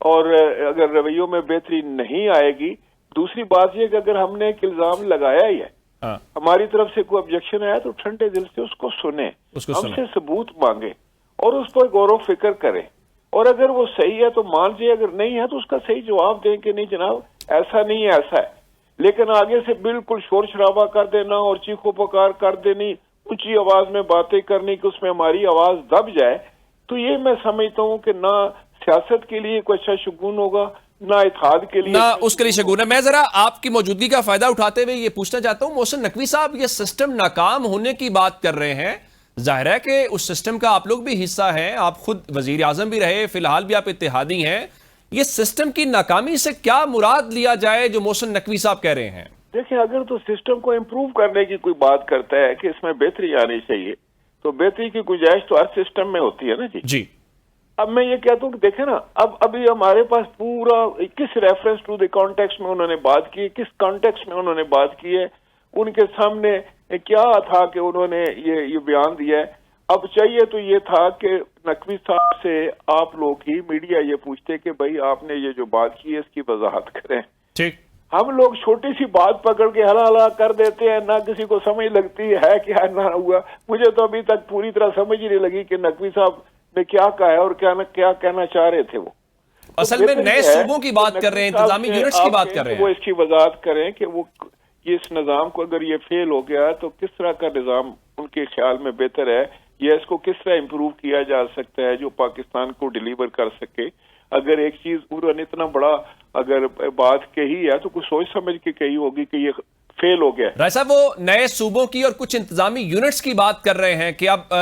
اور اگر رویوں میں بہتری نہیں آئے گی، دوسری بات یہ کہ اگر ہم نے ایک الزام لگایا ہی ہے، ہماری طرف سے کوئی آبجیکشن آیا تو ٹھنڈے دل سے اس کو سنیں، ہم سے ثبوت مانگیں اور اس پر غور و فکر کریں، اور اگر وہ صحیح ہے تو مان جائے، اگر نہیں ہے تو اس کا صحیح جواب دیں کہ نہیں جناب ایسا نہیں ہے، ایسا ہے۔ لیکن آگے سے بالکل شور شرابہ کر دینا اور چیخو پکار کر دینی، اونچی آواز میں باتیں کرنی کہ اس میں ہماری آواز دب جائے، تو یہ میں سمجھتا ہوں کہ نہ سیاست کے لیے کوئی اچھا شگون ہوگا، نہ اتحاد کے لیے، نہ اس کے لیے شگون ہے۔ میں ذرا آپ کی موجودگی کا فائدہ اٹھاتے ہوئے یہ پوچھنا چاہتا ہوں، محسن نقوی صاحب یہ سسٹم ناکام ہونے کی بات کر رہے ہیں، ظاہر ہے کہ اس سسٹم کا آپ لوگ بھی حصہ ہیں، آپ خود وزیر اعظم بھی رہے، فی الحال بھی آپ اتحادی ہیں، یہ سسٹم کی ناکامی سے کیا مراد لیا جائے جو محسن نقوی صاحب کہہ رہے ہیں؟ دیکھیں اگر تو سسٹم کو امپروو کرنے کی کوئی بات کرتا ہے کہ اس میں بہتری آنی چاہیے، تو بہتری کی گنجائش تو ہر سسٹم میں ہوتی ہے نا جی۔ اب میں یہ کہتا ہوں کہ دیکھیں نا، ابھی ہمارے پاس پورا کس ریفرنس ٹو دی کانٹیکسٹ میں انہوں نے بات کی، کس کانٹیکسٹ میں انہوں نے بات کی ہے، ان کے سامنے کیا تھا کہ انہوں نے یہ بیان دیا ہے۔ اب چاہیے تو یہ تھا کہ نقوی صاحب سے آپ لوگ ہی میڈیا یہ پوچھتے کہ بھائی آپ نے یہ جو بات کی ہے اس کی وضاحت کریں۔ ٹھیک، ہم لوگ چھوٹی سی بات پکڑ کے ہلا ہلا کر دیتے ہیں، نہ کسی کو سمجھ لگتی ہے کیا نہ ہوا۔ مجھے تو ابھی تک پوری طرح سمجھ ہی نہیں لگی کہ نقوی صاحب نے کیا کہا ہے اور کیا کہنا چاہ رہے تھے وہ۔ اصل میں نئے صوبوں کی بات کر رہے ہیں، انتظامی یونٹس کی بات کر رہے ہیں، وہ اس کی وضاحت کریں کہ وہ اس نظام کو اگر یہ فیل ہو گیا تو کس طرح کا نظام ان کے خیال میں بہتر ہے، یا اس کو کس طرح امپروو کیا جا سکتا ہے جو پاکستان کو ڈیلیور کر سکے۔ اگر ایک چیز انہوں نے اتنا بڑا اگر بات کہی ہے تو کچھ سوچ سمجھ کے کہی ہوگی کہ یہ فیل ہو گیا۔ رائے صاحب وہ نئے صوبوں کی اور کچھ انتظامی یونٹس کی بات کر رہے ہیں کہ اب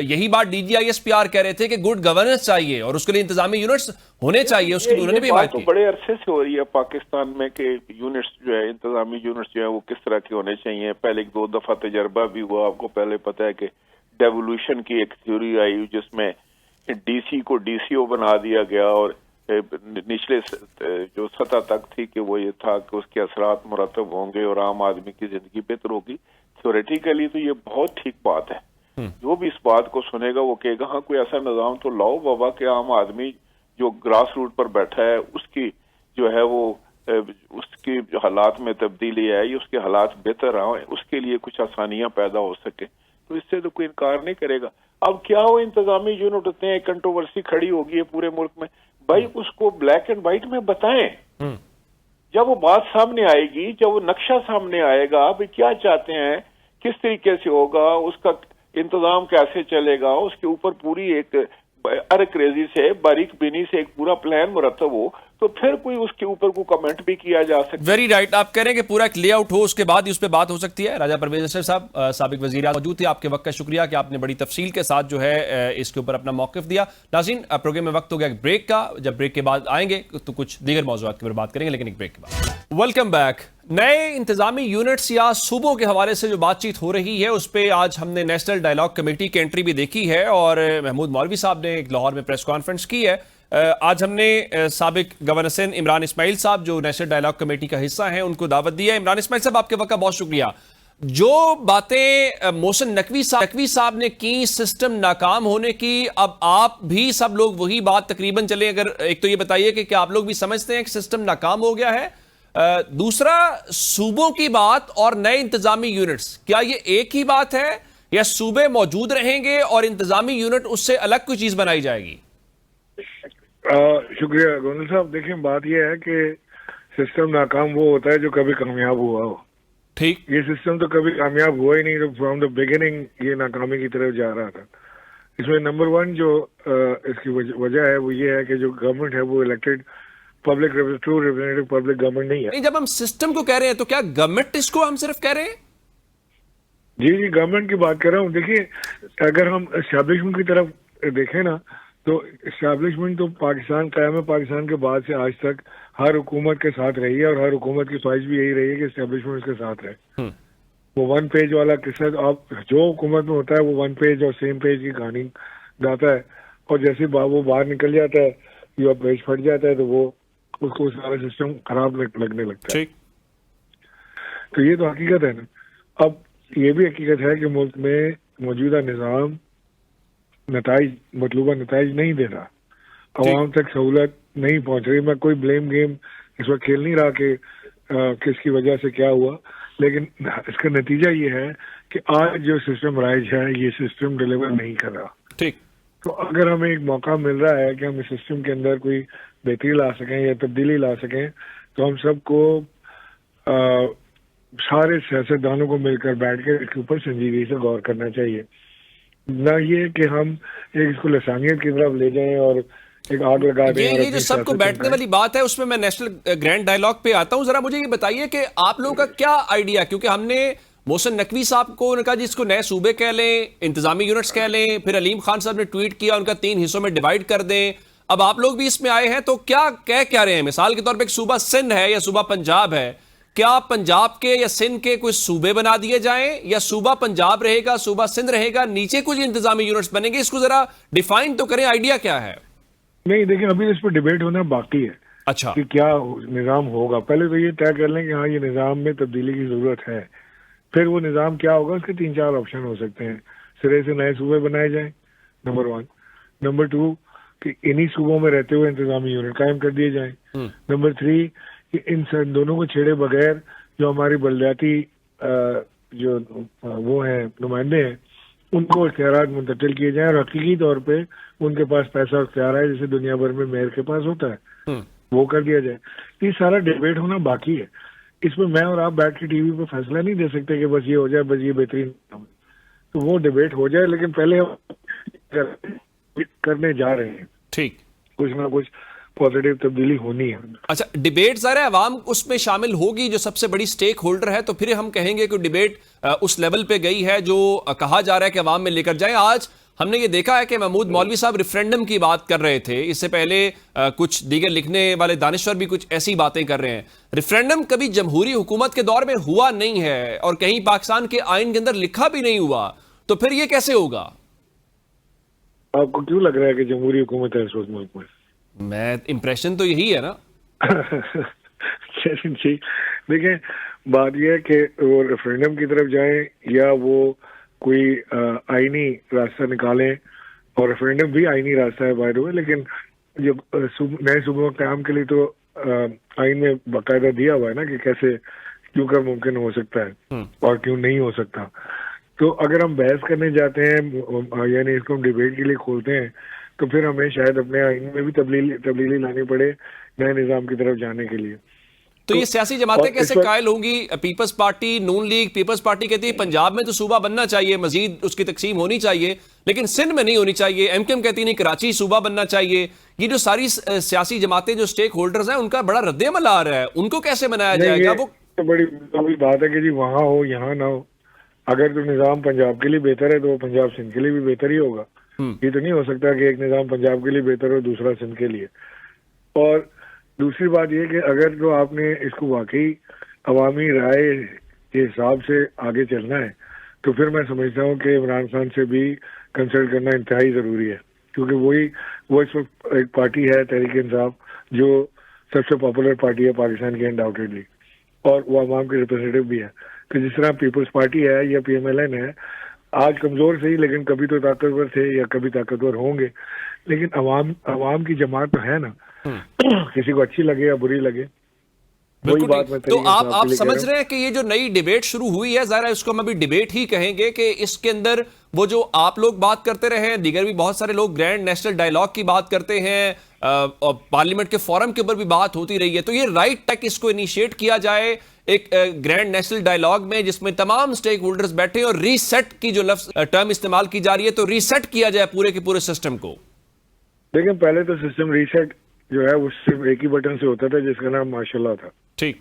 یہی بات D G I S P R کہہ رہے تھے کہ گڈ گورننس چاہیے اور اس کے لیے انتظامی یونٹس ہونے چاہیے، اس کی انہوں نے بھی بات کی۔ بڑے عرصے سے ہو رہی ہے پاکستان میں کہ یونٹس جو ہے، انتظامی یونٹس جو ہے وہ کس طرح کے ہونے چاہیے۔ پہلے 2 دفعہ تجربہ بھی ہوا، آپ کو پہلے پتہ ہے کہ ڈیوولوشن کی ایک تھیوری آئی جس میں ڈی سی کو ڈی سی او بنا دیا گیا، اور نچلے جو سطح تک تھی کہ وہ یہ تھا کہ اس کے اثرات مرتب ہوں گے اور عام آدمی کی زندگی بہتر ہوگی۔ تھیوریٹیکلی تو یہ بہت ٹھیک بات ہے، جو بھی اس بات کو سنے گا وہ کہے گا ہاں کوئی ایسا نظام تو لاؤ بابا کہ عام آدمی جو گراس روٹ پر بیٹھا ہے اس کی جو ہے وہ اس کی حالات میں تبدیلی آئے، اس کے حالات بہتر آئیں، اس کے لیے کچھ آسانیاں پیدا ہو سکے، تو اس سے تو کوئی انکار نہیں کرے گا۔ اب کیا وہ انتظامی یونٹ ہوتے ہیں، کنٹروورسی کھڑی ہوگی ہے پورے ملک میں، بھائی اس کو بلیک اینڈ وائٹ میں بتائیں۔ جب وہ بات سامنے آئے گی، جب وہ نقشہ سامنے آئے گا، بھائی کیا چاہتے ہیں، کس طریقے سے ہوگا، اس کا انتظام کیسے چلے گا، اس کے اوپر پوری ایک ارک ریزی سے، باریک بینی سے ایک پورا پلان مرتب ہو، تو پھر کوئی اس کے اوپر کوئی کمنٹ بھی کیا جا سکتا ہے۔ ویری رائٹ، آپ کہہ رہے ہیں کہ پورا ایک لے آؤٹ ہو، اس کے بعد ہی اس پہ بات ہو سکتی ہے۔ راجہ پرویز اسرار صاحب سابق وزیر اعظم موجود تھے، آپ کے وقت کا شکریہ کہ آپ نے بڑی تفصیل کے ساتھ جو ہے اس کے اوپر اپنا موقف دیا۔ ناظرین پروگرام میں وقت ہو گیا ایک بریک کا، جب بریک کے بعد آئیں گے تو کچھ دیگر موضوعات کے اوپر بات کریں گے، لیکن ایک بریک کے بعد۔ Welcome back. نئے انتظامی یونٹس یا صوبوں کے حوالے سے جو بات چیت ہو رہی ہے اس پہ آج ہم نے نیشنل ڈائیلاگ کمیٹی کی انٹری بھی دیکھی ہے، اور محمود مولوی صاحب نے ایک لاہور میں پریس کانفرنس کی ہے۔ آج ہم نے سابق گورنر سندھ عمران اسماعیل صاحب جو نیشنل ڈائیلاگ کمیٹی کا حصہ ہیں ان کو دعوت دی ہے۔ عمران اسماعیل صاحب آپ کے وقت کا بہت شکریہ۔ جو باتیں محسن نقوی صاحب نے کی سسٹم ناکام ہونے کی، اب آپ بھی سب لوگ وہی بات تقریباً چلیں، اگر ایک تو یہ بتائیے کہ کیا آپ لوگ بھی سمجھتے ہیں کہ سسٹم ناکام ہو گیا ہے؟ دوسرا صوبوں کی بات اور نئے انتظامی یونٹس، کیا یہ ایک ہی بات ہے یا صوبے موجود رہیں گے اور انتظامی یونٹ اس سے الگ کوئی چیز بنائی جائے گی؟ شکریہ گورنر صاحب۔ دیکھیں بات یہ ہے کہ سسٹم ناکام وہ ہوتا ہے جو کبھی کامیاب ہوا ہو۔ ٹھیک، یہ سسٹم تو کبھی کامیاب ہوا ہی نہیں، تو فرام دا بگننگ یہ ناکامی کی طرف جا رہا تھا۔ اس میں نمبر 1 جو اس کی وجہ ہے وہ یہ ہے کہ جو گورنمنٹ ہے وہ elected public true representative public government نہیں ہے۔ جب ہم سسٹم کو کہہ رہے ہیں تو کیا گورنمنٹ اس کو ہم صرف کہہ رہے ہیں؟ جی گورنمنٹ کی بات کر رہا ہوں۔ دیکھیے اگر ہم اسٹیبلشمنٹ کی طرف دیکھیں نا تو اسٹیبلشمنٹ تو پاکستان قائم ہے، پاکستان کے بعد سے آج تک ہر حکومت کے ساتھ رہی ہے، اور ہر حکومت کی خواہش بھی یہی رہی ہے کہ اسٹیبلشمنٹ اس کے ساتھ رہے۔ وہ 1 پیج والا قصہ آپ جو حکومت میں ہوتا ہے وہ 1 پیج اور سیم پیج کی کہانی گاتا ہے، اور جیسے وہ باہر نکل جاتا ہے یا پیج پھٹ جاتا ہے تو وہ اس کو سارا سسٹم خراب لگنے لگتا ہے۔ تو یہ تو حقیقت ہے نا۔ اب یہ بھی حقیقت ہے کہ ملک میں موجودہ نظام مطلوبہ نتائج نہیں دے رہا، عوام تک سہولت نہیں پہنچ رہی. میں کوئی بلیم گیم اس وقت کھیل نہیں رہا کہ کس کی وجہ سے کیا ہوا, لیکن اس کا نتیجہ یہ ہے کہ آج جو سسٹم رائج ہے یہ سسٹم ڈیلیور نہیں کر رہا. ٹھیک. تو اگر ہمیں ایک موقع مل رہا ہے کہ ہم اس سسٹم کے اندر کوئی بہتری لا سکیں یا تبدیلی لا سکیں, تو ہم سب کو سارے سیاستدانوں کو مل کر بیٹھ کے اس کے اوپر سنجیدگی سے غور کرنا چاہیے. نہ یہ کہ ہم ایک اس کو لسانیت کی طرف لے جائیں اور ایک آگ لگا دیں. یہ جو سب کو بیٹھنے والی بات ہے اس میں نیشنل گرینڈ ڈائیلاگ پہ آتا ہوں. ذرا مجھے یہ بتائیے کہ آپ لوگوں کا کیا آئیڈیا, کیونکہ ہم نے محسن نقوی صاحب کو کہا جی اس کو نئے صوبے کہہ لیں, انتظامی یونٹس کہہ لیں, پھر علیم خان صاحب نے ٹویٹ کیا ان کا 3 حصوں میں ڈیوائیڈ کر دیں. اب آپ لوگ بھی اس میں آئے ہیں تو کیا کہہ رہے ہیں؟ مثال کے طور پہ ایک صوبہ سندھ ہے یا صوبہ پنجاب ہے, کیا پنجاب کے یا سندھ کے کوئی صوبے بنا دیے جائیں یا صوبہ پنجاب رہے گا, صوبہ سندھ رہے گا, نیچے کچھ انتظامی یونٹس بنیں گے؟ اس کو ذرا ڈیفائن تو کریں, آئیڈیا کیا ہے؟ نہیں دیکھیں, ابھی اس پہ ڈیبیٹ ہونا باقی ہے. اچھا, کہ کیا نظام ہوگا. پہلے تو یہ طے کر لیں کہ ہاں یہ نظام میں تبدیلی کی ضرورت ہے, پھر وہ نظام کیا ہوگا اس کے 3-4 آپشن ہو سکتے ہیں. سرے سے نئے صوبے بنائے جائیں, نمبر 1. نمبر 2 کہ انہی صوبوں میں رہتے ہوئے انتظامی یونٹ قائم کر دیے جائیں. نمبر 3 کہ ان دونوں کو چھیڑے بغیر جو ہماری بلدیاتی جو وہ ہیں نمائندے ہیں ان کو اختیارات منتقل کیے جائیں, اور حقیقی طور پہ ان کے پاس پیسہ اختیار ہے جیسے دنیا بھر میں میئر کے پاس ہوتا ہے, وہ کر دیا جائے. یہ سارا ڈیبیٹ ہونا باقی ہے. اس میں میں اور آپ بیٹھ کے ٹی وی پہ فیصلہ نہیں دے سکتے کہ بس یہ ہو جائے, بس یہ بہترین. تو وہ ڈیبیٹ ہو جائے, لیکن پہلے ہم کرنے جا رہے ہیں. ٹھیک, کچھ نہ کچھ پازیٹیو تبدیلی ہونی ہے. اچھا, ڈیبیٹ ظاہر ہے عوام اس میں شامل ہوگی جو سب سے بڑی سٹیک ہولڈر ہے, تو پھر ہم کہیں گے کہ ڈیبیٹ اس لیول پہ گئی ہے جو کہا جا رہا ہے کہ عوام میں لے کر جائیں. آج ہم نے یہ دیکھا ہے کہ محمود مولوی صاحب ریفرینڈم کی بات کر رہے تھے, اس سے پہلے کچھ دیگر لکھنے والے دانشور بھی کچھ ایسی باتیں کر رہے ہیں. ریفرینڈم کبھی جمہوری حکومت کے دور میں ہوا نہیں ہے اور کہیں پاکستان کے آئین کے اندر لکھا بھی نہیں ہوا, تو پھر یہ کیسے ہوگا؟ آپ کو کیوں لگ رہا ہے کہ جمہوری حکومت ہے اس وقت ملک میں؟ میں امپریشن تو یہی ہے نا. دیکھیں, بات یہ ہے کہ وہ ریفرینڈم کی طرف جائیں یا وہ کوئی آئینی راستہ نکالیں, اور ریفرینڈم بھی آئینی راستہ ہے بائی دا وے, لیکن جو نئے صوبوں کے قیام کے لیے تو آئین میں باقاعدہ دیا ہوا ہے نا کہ کیسے کیوں کر ممکن ہو سکتا ہے اور کیوں نہیں ہو سکتا. تو اگر ہم بحث کرنے جاتے ہیں یعنی اس کو ہم ڈیبیٹ کے لیے کھولتے ہیں, تو پھر ہمیں شاید اپنے آئین میں بھی تبدیلی لانی پڑے نئے نظام کی طرف جانے کے لیے. تو یہ سیاسی جماعتیں کیسے قائل ہوں گی؟ پیپلز پارٹی, نون لیگ, پیپلز پارٹی کہتی ہے پنجاب میں تو صوبہ بننا چاہیے, مزید اس کی تقسیم ہونی چاہیے, لیکن سندھ میں نہیں ہونی چاہیے. ایم کیو ایم کہتی نہیں کراچی صوبہ بننا چاہیے. یہ جو ساری سیاسی جماعتیں جو سٹیک ہولڈرز ہیں ان کا بڑا رد عمل آ رہا ہے, ان کو کیسے بنایا جائے گا؟ وہ بڑی بات ہے کہ جی وہاں ہو یہاں نہ ہو. اگر تو نظام پنجاب کے لیے بہتر ہے تو وہ پنجاب سندھ کے لیے بھی بہتر ہی ہوگا. یہ تو نہیں ہو سکتا کہ ایک نظام پنجاب کے لیے بہتر ہو دوسرا سندھ کے لیے. اور دوسری بات یہ کہ اگر تو آپ نے اس کو واقعی عوامی رائے کے حساب سے آگے چلنا ہے تو پھر میں سمجھتا ہوں کہ عمران خان سے بھی کنسلٹ کرنا انتہائی ضروری ہے, کیونکہ وہ اس وقت ایک پارٹی ہے تحریک انصاف جو سب سے پاپولر پارٹی ہے پاکستان کی انڈاؤٹیڈلی, اور وہ عوام کے ریپرزینٹیو بھی ہے. کہ جس طرح پیپلز پارٹی ہے یا پی ایم ایل این ہے, آج کمزور سے ہی لیکن کبھی تو طاقتور تھے یا کبھی طاقتور ہوں گے, لیکن عوام کی جماعت تو ہے نا, کسی کو اچھی لگے یا بری لگے. وہی بات میں تو آپ سمجھ رہے ہیں کہ یہ جو نئی ڈیبیٹ شروع ہوئی ہے, ظاہر ہے اس کو ہم ابھی ڈیبیٹ ہی کہیں گے, کہ اس کے اندر وہ جو آپ لوگ بات کرتے رہے ہیں, دیگر بھی بہت سارے لوگ گرینڈ نیشنل ڈائیلاگ کی بات کرتے ہیں, اور پارلیمنٹ کے فورم کے اوپر بھی بات ہوتی رہی ہے, تو یہ رائٹ تک اس کو انیشیٹ کیا جائے ایک گرینڈ نیشنل ڈائیلاگ میں جس میں تمام سٹیک ہولڈرز بیٹھے اور ریسیٹ کی جو لفظ ٹرم استعمال کی جا رہی ہے, تو ریسیٹ کیا جائے پورے کے پورے سسٹم کو. دیکھیں, پہلے تو سسٹم ریسیٹ جو ہے وہ صرف ایک ہی بٹن سے ہوتا تھا جس کا نام ماشاء اللہ تھا. ٹھیک,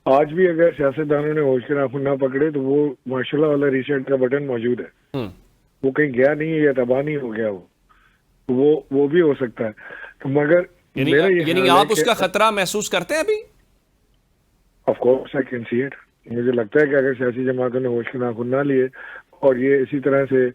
آج بھی اگر سیاستدانوں نے ہوش کے ناخن نہ پکڑے تو وہ ماشاء اللہ والا ریسیٹ کا بٹن موجود ہے, وہ کہیں گیا نہیں ہے یا تباہ نہیں ہو گیا, وہ بھی ہو سکتا ہے. تو مگر یعنی آپ اس کا خطرہ محسوس کرتے ہیں ابھی؟ Of course I can see it. مجھے لگتا ہے کہ اگر سیاسی جماعتوں نے ہوش کے ناخن نہ لیے اور یہ اسی طرح سے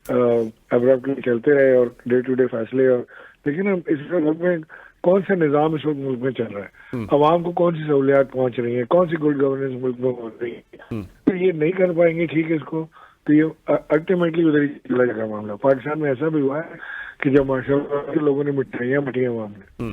ابرپٹلی چلتے رہے اور ڈے ٹو ڈے فیصلے, اور لیکن اب اس ملک میں کون سا نظام اس وقت ملک میں چل رہا ہے, عوام کو کون سی سہولیات پہنچ رہی ہیں, کون سی گڈ گورننس ملک میں ہو رہی ہے, تو یہ نہیں کر پائیں گے ٹھیک ہے اس کو, تو یہ الٹیمیٹلی ادھر ہی چلا جائے گا معاملہ. پاکستان میں ایسا بھی ہوا ہے کہ جب ماشاء اللہ لوگوں نے مٹھائیاں بٹی عوام نے,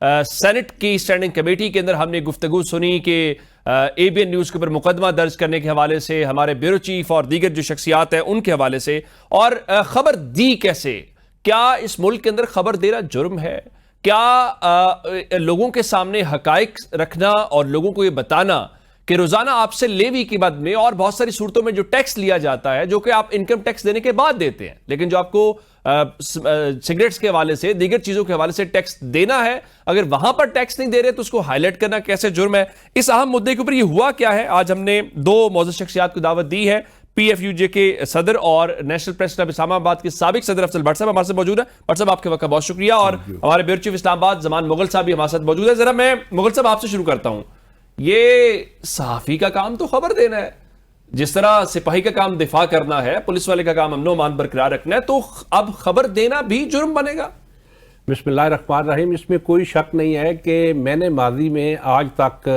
سینٹ کی اسٹینڈنگ کمیٹی کے اندر ہم نے گفتگو سنی کہ اے بی این نیوز کے اوپر مقدمہ درج کرنے کے حوالے سے، ہمارے بیورو چیف اور دیگر جو شخصیات ہیں ان کے حوالے سے، اور خبر دی کیسے؟ کیا اس ملک کے اندر خبر دینا جرم ہے؟ کیا لوگوں کے سامنے حقائق رکھنا اور لوگوں کو یہ بتانا کہ روزانہ آپ سے لیوی کی بد میں اور بہت ساری صورتوں میں جو ٹیکس لیا جاتا ہے، جو کہ آپ انکم ٹیکس دینے کے بعد دیتے ہیں، لیکن جو آپ کو سگریٹس کے حوالے سے، دیگر چیزوں کے حوالے سے ٹیکس دینا ہے، اگر وہاں پر ٹیکس نہیں دے رہے تو اس کو ہائی لائٹ کرنا کیسے جرم ہے؟ اس اہم مدعے کے اوپر یہ ہوا کیا ہے؟ آج ہم نے دو معزز شخصیات کو دعوت دی ہے، پی ایف یو جے کے صدر اور نیشنل پریس کلب اسلام آباد کے سابق صدر افضل بٹ صاحب ہمارے ساتھ موجود ہیں۔ بٹ صاحب آپ کے وقت کا بہت شکریہ، اور ہمارے بیورو چیف اسلام آباد زمان مغل صاحب بھی ہمارے ساتھ موجود ہے۔ ذرا میں مغل صاحب آپ سے شروع کرتا ہوں، یہ صحافی کا کام تو خبر دینا ہے، جس طرح سپاہی کا کام دفاع کرنا ہے، پولیس والے کا کام امن و امان برقرار رکھنا ہے، تو اب خبر دینا بھی جرم بنے گا؟ بسم اللہ الرحمن الرحیم۔ اس میں کوئی شک نہیں ہے کہ میں نے ماضی میں آج تک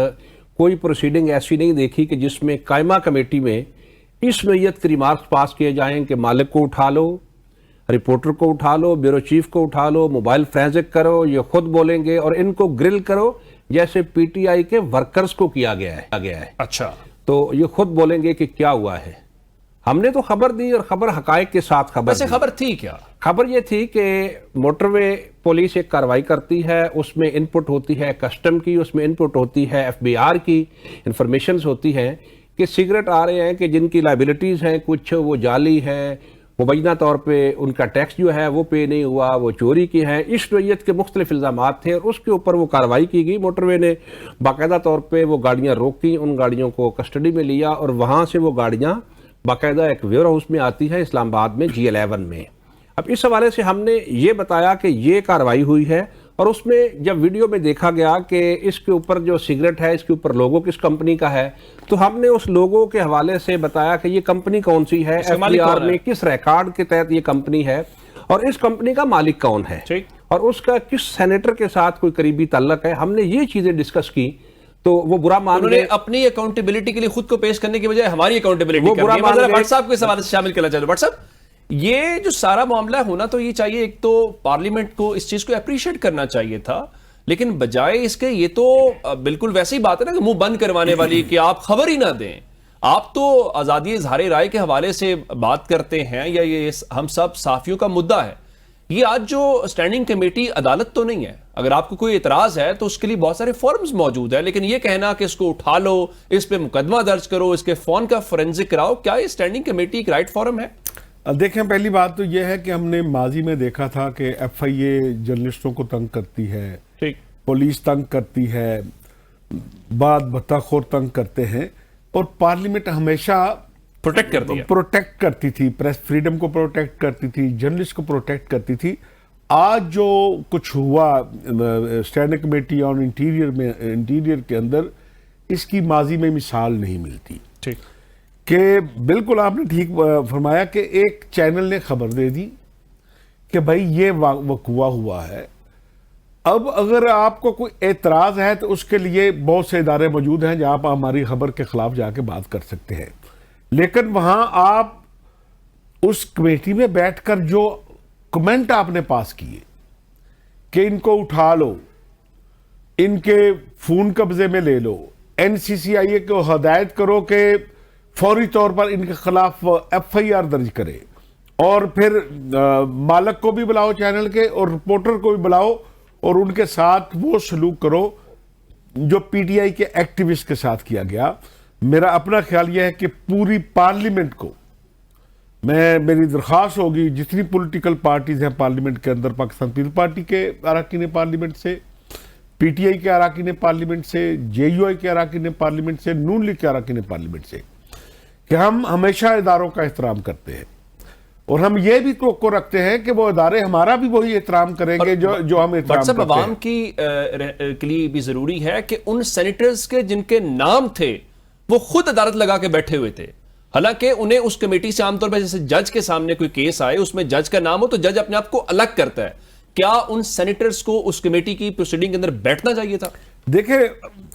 کوئی پروسیڈنگ ایسی نہیں دیکھی کہ جس میں قائمہ کمیٹی میں اس نوعیت کے ریمارکس پاس کیے جائیں کہ مالک کو اٹھا لو، رپورٹر کو اٹھا لو، بیورو چیف کو اٹھا لو، موبائل فرینزک کرو، یہ خود بولیں گے، اور ان کو گرل کرو جیسے پی ٹی آئی کے ورکرز کو کیا گیا ہے۔ اچھا، تو یہ خود بولیں گے کہ کیا ہوا ہے۔ ہم نے تو خبر دی، اور خبر حقائق کے ساتھ خبر ویسے دی۔ خبر تھی کیا؟ خبر یہ تھی کہ موٹر وے پولیس ایک کارروائی کرتی ہے، اس میں ان پٹ ہوتی ہے کسٹم کی، اس میں ان پٹ ہوتی ہے ایف بی آر کی، انفارمیشنز ہوتی ہیں کہ سگریٹ آ رہے ہیں کہ جن کی لائبلٹیز ہیں کچھ وہ جعلی ہے، مبینہ طور پہ ان کا ٹیکس جو ہے وہ پے نہیں ہوا، وہ چوری کی ہیں، اس نوعیت کے مختلف الزامات تھے، اور اس کے اوپر وہ کارروائی کی گئی۔ موٹر وے نے باقاعدہ طور پہ وہ گاڑیاں روکی، ان گاڑیوں کو کسٹڈی میں لیا، اور وہاں سے وہ گاڑیاں باقاعدہ ایک ویئر ہاؤس میں آتی ہے اسلام آباد میں G11 میں۔ اب اس حوالے سے ہم نے یہ بتایا کہ یہ کارروائی ہوئی ہے، اور اس میں جب ویڈیو میں دیکھا گیا کہ اس کے اوپر جو سگریٹ ہے اس کے اوپر لوگو کس کمپنی کا ہے، تو ہم نے اس لوگو کے حوالے سے بتایا کہ یہ کمپنی کون سی ہے، ایف بی آر میں کس ریکارڈ کے تحت یہ کمپنی ہے، اور اس کمپنی کا مالک کون ہے، اور اس کا کس سینیٹر کے ساتھ کوئی قریبی تعلق ہے۔ ہم نے یہ چیزیں ڈسکس کی، تو وہ برا مان انہوں نے اپنی اکاؤنٹیبلٹی کے لیے خود کو پیش کرنے کی بجائے ہماری اکاؤنٹیبلٹی کرنی ہے۔ میں بٹ صاحب کو اس حوالے سے شامل کرنا چاہتا ہوں۔ بٹ صاحب، یہ جو سارا معاملہ ہونا تو یہ چاہیے، ایک تو پارلیمنٹ کو اس چیز کو اپریشیٹ کرنا چاہیے تھا، لیکن بجائے اس کے یہ تو بالکل ویسے ہی بات ہے نا کہ منہ بند کروانے والی، کہ آپ خبر ہی نہ دیں۔ آپ تو آزادی اظہار رائے کے حوالے سے بات کرتے ہیں، یا یہ ہم سب صحافیوں کا مدعا ہے۔ یہ آج جو اسٹینڈنگ کمیٹی عدالت تو نہیں ہے، اگر آپ کو کوئی اعتراض ہے تو اس کے لیے بہت سارے فورمز موجود ہیں، لیکن یہ کہنا کہ اس کو اٹھا لو، اس پہ مقدمہ درج کرو، اس کے فون کا فورینزک کراؤ، کیا یہ اسٹینڈنگ کمیٹی ایک رائٹ فورم ہے؟ دیکھیں، پہلی بات تو یہ ہے کہ ہم نے ماضی میں دیکھا تھا کہ ایف آئی اے جرنلسٹوں کو تنگ کرتی ہے، پولیس تنگ کرتی ہے، بعد بتاخور تنگ کرتے ہیں، اور پارلیمنٹ ہمیشہ پروٹیکٹ کرتی تھی، پریس فریڈم کو پروٹیکٹ کرتی تھی، جرنلسٹ کو پروٹیکٹ کرتی تھی۔ آج جو کچھ ہوا اسٹینڈنگ کمیٹی آن انٹیریئر کے اندر، اس کی ماضی میں مثال نہیں ملتی۔ کہ بالکل آپ نے ٹھیک فرمایا کہ ایک چینل نے خبر دے دی کہ بھائی یہ وقوع ہوا ہے، اب اگر آپ کو کوئی اعتراض ہے تو اس کے لیے بہت سے ادارے موجود ہیں جہاں آپ ہماری خبر کے خلاف جا کے بات کر سکتے ہیں، لیکن وہاں آپ اس کمیٹی میں بیٹھ کر جو کمنٹ آپ نے پاس کیے کہ ان کو اٹھا لو، ان کے فون قبضے میں لے لو، این سی سی آئی اے کو ہدایت کرو کہ فوری طور پر ان کے خلاف ایف آئی آر درج کرے، اور پھر مالک کو بھی بلاؤ چینل کے، اور رپورٹر کو بھی بلاؤ، اور ان کے ساتھ وہ سلوک کرو جو پی ٹی آئی کے ایکٹیوسٹ کے ساتھ کیا گیا۔ میرا اپنا خیال یہ ہے کہ پوری پارلیمنٹ کو میری درخواست ہوگی، جتنی پولیٹیکل پارٹیز ہیں پارلیمنٹ کے اندر، پاکستان پیپلز پارٹی کے اراکین پارلیمنٹ سے، پی ٹی آئی کے اراکین پارلیمنٹ سے، جے یو آئی کے اراکین پارلیمنٹ سے، نون لیگ کے اراکین پارلیمنٹ سے، کہ ہم ہمیشہ اداروں کا احترام کرتے ہیں، اور ہم یہ بھی توقع رکھتے ہیں کہ وہ ادارے ہمارا بھی وہی احترام کریں گے جو ہم احترام کرتے ہیں۔ عوام کے لیے بھی ضروری ہے کہ ان سینیٹرز کے جن کے نام تھے وہ خود عدالت لگا کے بیٹھے ہوئے تھے، حالانکہ انہیں اس کمیٹی سے عام طور پر جیسے جج کے سامنے کوئی کیس آئے، اس میں جج کا نام ہو تو جج اپنے آپ کو الگ کرتا ہے، کیا ان سینیٹرز کو اس کمیٹی کی پروسیڈنگ کے اندر بیٹھنا چاہیے تھا؟ دیکھیں،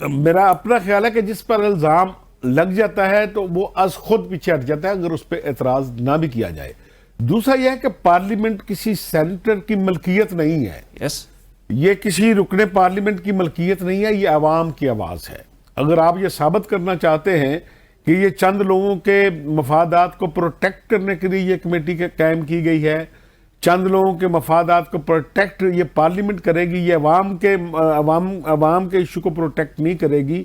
میرا اپنا خیال ہے کہ جس پر الزام لگ جاتا ہے تو وہ از خود پیچھے ہٹ جاتا ہے اگر اس پہ اعتراض نہ بھی کیا جائے۔ دوسرا یہ ہے کہ پارلیمنٹ کسی سینیٹر کی ملکیت نہیں ہے، یہ کسی رکن پارلیمنٹ کی ملکیت نہیں ہے، یہ عوام کی آواز ہے۔ اگر آپ یہ ثابت کرنا چاہتے ہیں کہ یہ چند لوگوں کے مفادات کو پروٹیکٹ کرنے کے لیے یہ کمیٹی قائم کی گئی ہے، چند لوگوں کے مفادات کو پروٹیکٹ یہ پارلیمنٹ کرے گی، یہ عوام کے ایشو کو پروٹیکٹ نہیں کرے گی،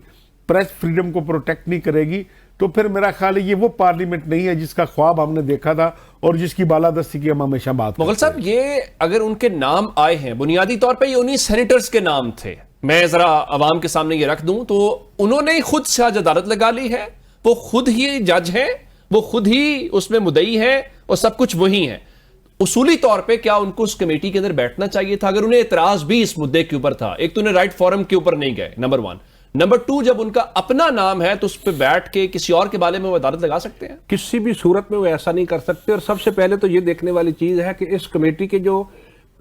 پریس فریڈم کو پروٹیکٹ نہیں کرے گی، تو پھر میرا خیال ہے یہ وہ پارلیمنٹ نہیں ہے جس کا خواب ہم نے دیکھا تھا اور جس کی بالادستی کی ہم ہمیشہ بات کرتے ہیں۔ مغل صاحب، یہ اگر ان کے نام آئے ہیں بنیادی طور پہ یہ انہی سینیٹرز کے نام تھے، میں ذرا عوام کے سامنے یہ رکھ دوں تو انہوں نے خود سے آج عدالت لگا لی ہے، وہ خود ہی جج ہیں، وہ خود ہی اس میں مدعی ہیں اور سب کچھ وہی ہیں۔ اصولی طور پہ کیا ان کو اس کمیٹی کے اندر بیٹھنا چاہیے تھا اگر انہیں اعتراض بھی اس مدعے کے اوپر تھا؟ ایک تو انہیں رائٹ فورم کے اوپر نہیں گئے، نمبر 1۔ نمبر 2، جب ان کا اپنا نام ہے تو اس پہ بیٹھ کے کسی اور کے بارے میں وہ عدالت لگا سکتے ہیں؟ کسی بھی صورت میں وہ ایسا نہیں کر سکتے، اور سب سے پہلے تو یہ دیکھنے والی چیز ہے کہ اس کمیٹی کے جو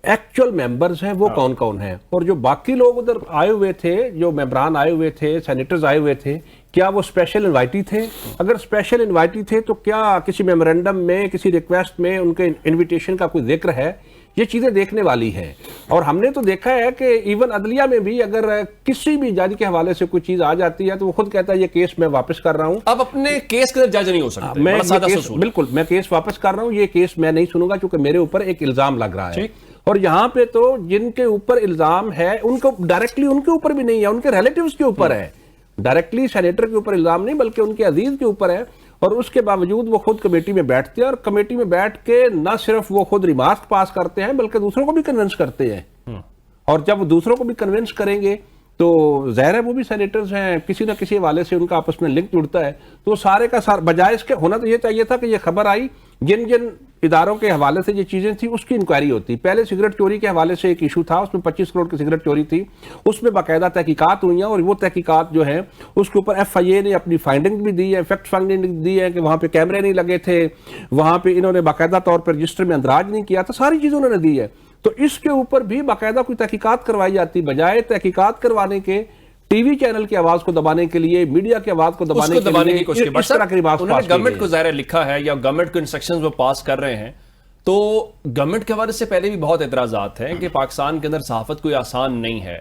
ایکچوئل ممبرز ہیں وہ کون کون ہیں، اور جو باقی لوگ ادھر آئے ہوئے تھے، جو ممبران آئے ہوئے تھے، سینیٹرز آئے ہوئے تھے، کیا وہ اسپیشل انوائٹی تھے؟ اگر اسپیشل انوائٹی تھے تو کیا کسی میمورنڈم میں، کسی ریکویسٹ میں ان کے انویٹیشن کا کوئی ذکر ہے؟ یہ چیزیں دیکھنے والی ہیں۔ اور ہم نے تو دیکھا ہے کہ ایون عدلیہ میں بھی اگر کسی بھی جج کے حوالے سے کوئی چیز آ جاتی ہے تو وہ خود کہتا ہے یہ کیس میں واپس کر رہا ہوں۔ اب اپنے کیس کے اندر جج نہیں ہو سکتے، بڑا سادہ سا اصول۔ بالکل، میں کیس واپس کر رہا ہوں، یہ کیس میں نہیں سنوں گا کیونکہ میرے اوپر ایک الزام لگ رہا ہے۔ اور یہاں پہ تو جن کے اوپر الزام ہے ان کو ڈائریکٹلی ان کے اوپر بھی نہیں ہے، ان کے ریلیٹیوز کے اوپر ہے، ڈائریکٹلی سینیٹر کے اوپر الزام نہیں بلکہ ان کے عزیز کے اوپر ہے، اور اس کے باوجود وہ خود کمیٹی میں بیٹھتے ہیں، اور کمیٹی میں بیٹھ کے نہ صرف وہ خود ریمارک پاس کرتے ہیں بلکہ دوسروں کو بھی کنونس کرتے ہیں، اور جب وہ دوسروں کو بھی کنونس کریں گے تو ظاہر ہے وہ بھی سینیٹرز ہیں، کسی نہ کسی حوالے سے ان کا آپس میں لنک جڑتا ہے، تو سارے کا سارا بجائے اس کے ہونا تو یہ چاہیے تھا کہ یہ خبر آئی جن اداروں کے حوالے سے یہ چیزیں تھیں اس کی انکوائری ہوتی۔ پہلے سگریٹ چوری کے حوالے سے ایک ایشو تھا، اس میں 25 کروڑ کی سگریٹ چوری تھی، اس میں باقاعدہ تحقیقات ہوئی ہیں، اور وہ تحقیقات جو ہیں اس کے اوپر ایف آئی اے نے اپنی فائنڈنگ بھی دی ہے، فیکٹ فائنڈنگ دی ہے کہ وہاں پہ کیمرے نہیں لگے تھے، وہاں پہ انہوں نے باقاعدہ طور پر رجسٹر میں اندراج نہیں کیا تھا، ساری چیزیں انہوں نے دی ہے۔ تو اس کے اوپر بھی باقاعدہ کوئی تحقیقات کروائی جاتی، بجائے تحقیقات کروانے کے ٹی وی چینل کی آواز کو دبانے کے لیے، میڈیا کی آواز کو دبانے کے لیے اس طرح کی بات انہوں نے گورنمنٹ کو ظاہر لکھا ہے یا گورنمنٹ کو انسٹرکشنز وہ پاس کر رہے ہیں، تو گورنمنٹ کے حوالے سے پہلے بھی بہت اعتراضات ہیں کہ پاکستان کے اندر صحافت کوئی آسان نہیں ہے۔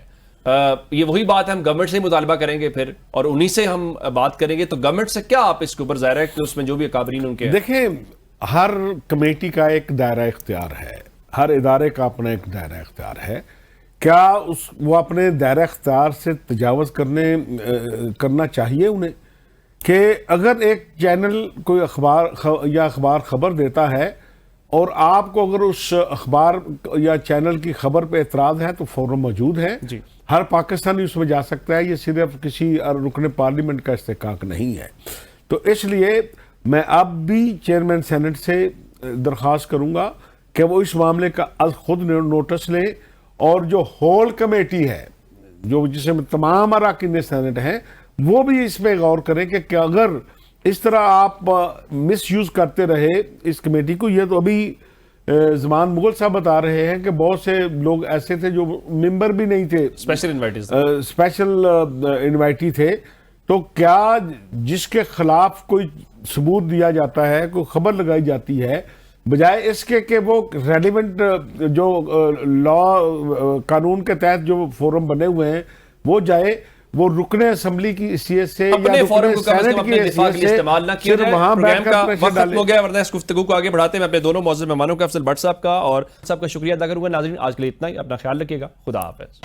یہ وہی بات ہے، ہم گورنمنٹ سے ہی مطالبہ کریں گے پھر، اور انہی سے ہم بات کریں گے، تو گورنمنٹ سے کیا آپ اس کے اوپر ظاہر ہے کہ اس میں جو بھی اکابرین ان کے دیکھیں، ہر کمیٹی کا ایک دائرہ اختیار ہے، ہر ادارے کا اپنا ایک دائرہ اختیار ہے، کیا وہ اپنے دائرہ اختیار سے تجاوز کرنا چاہیے انہیں؟ کہ اگر ایک چینل کوئی اخبار خبر دیتا ہے اور آپ کو اگر اس اخبار یا چینل کی خبر پہ اعتراض ہے تو فوراً موجود ہے، ہر پاکستانی اس میں جا سکتا ہے، یہ صرف کسی رکن پارلیمنٹ کا استحقاق نہیں ہے۔ تو اس لیے میں اب بھی چیئرمین سینٹ سے درخواست کروں گا کہ وہ اس معاملے کا خود نوٹس لیں، اور جو ہول کمیٹی ہے جو جس میں تمام اراکین سینٹ ہیں وہ بھی اس پہ غور کریں کہ اگر اس طرح آپ مس یوز کرتے رہے اس کمیٹی کو، یہ تو ابھی زمان مغل صاحب بتا رہے ہیں کہ بہت سے لوگ ایسے تھے جو ممبر بھی نہیں تھے، اسپیشل انوائٹی تھے، تو کیا جس کے خلاف کوئی ثبوت دیا جاتا ہے، کوئی خبر لگائی جاتی ہے، بجائے اس کے کہ وہ ریلیونٹ جو لا قانون کے تحت جو فورم بنے ہوئے ہیں وہ جائے، وہ رکن اسمبلی کی حیثیت سے یا رکن سینٹ کی حیثیت سے صرف وہاں بیٹھ کر پریشر ڈالیں۔ ہو گیا، ورنہ اس گفتگو کو آگے بڑھاتے ہیں۔ میں اپنے دونوں معزز مہمانوں کا، افضل بٹ صاحب کا اور صاحب کا شکریہ ادا کروں گا۔ ناظرین، آج کے لیے اتنا ہی، اپنا خیال رکھیے گا، خدا حافظ۔